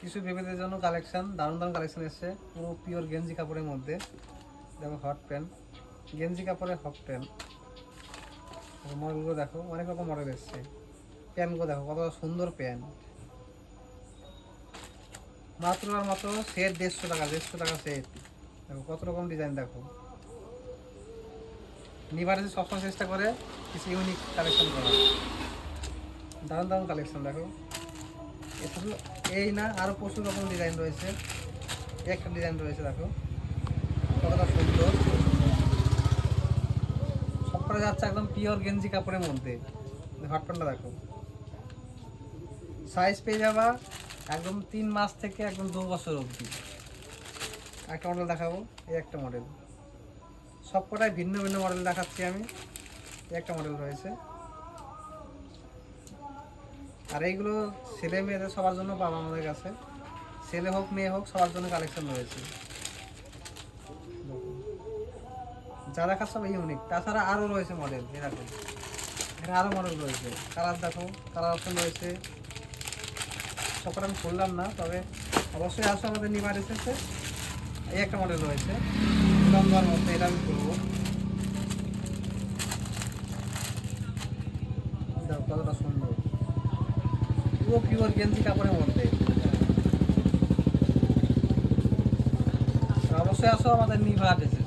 কিছু বেবিদের জন্য কালেকশন, দারুণ দারুণ কালেকশন এসছে, পুরো পিওর গেঞ্জি কাপড়ের মধ্যে। দেখো হট প্যান্ট, গেঞ্জি কাপড়ের হট প্যান্ট। মডেলগুলো দেখো, অনেক রকম মডেল এসছে। প্যান্টগুলো দেখো কত সুন্দর প্যান্ট, মাত্র আর মাত্র সেট 150 টাকা, 150 টাকা সেট। দেখো কত রকম ডিজাইন দেখো। নিবার এসে সবসময় চেষ্টা করে কিছু ইউনিক কালেকশন করা, দারুণ দারুণ কালেকশন দেখো। এ শুধু এই না, আরও প্রচুর রকম ডিজাইন রয়েছে। একটা ডিজাইন রয়েছে দেখো কতটা সুন্দর, সবটা যাচ্ছে একদম পিওর গেঞ্জি কাপড়ের মধ্যে। হট প্যান্টটা দেখো, সাইজ পেয়ে যাবা একদম 3 মাস থেকে একদম 2 বছর অবধি। একটা মডেল দেখাবো, এই একটা মডেল, সবকটাই ভিন্ন ভিন্ন মডেল দেখাচ্ছি আমি। এই একটা মডেল রয়েছে। আর এইগুলো ছেলে মেয়েদের সবার জন্য পাবো আমাদের কাছে, ছেলে হোক মেয়ে হোক সবার জন্য কালেকশন রয়েছে। যা দেখা সব ইউনিক, তাছাড়া আরও রয়েছে মডেল। এরকম এখানে আরও মডেল রয়েছে, কালার দেখো, কালার অপশন রয়েছে। সবটা আমি খুললাম না, তবে অবশ্যই আসো আমাদের নিবার এসেছে। এই একটা মডেল রয়েছে লম্বার মধ্যে, এটা আমি খুলবো। দেখো কতটা সুন্দর, পুরো পিওর গেঞ্জি কাপড়ের মধ্যে। অবশ্যই আসো আমাদের নিবার এসেছে।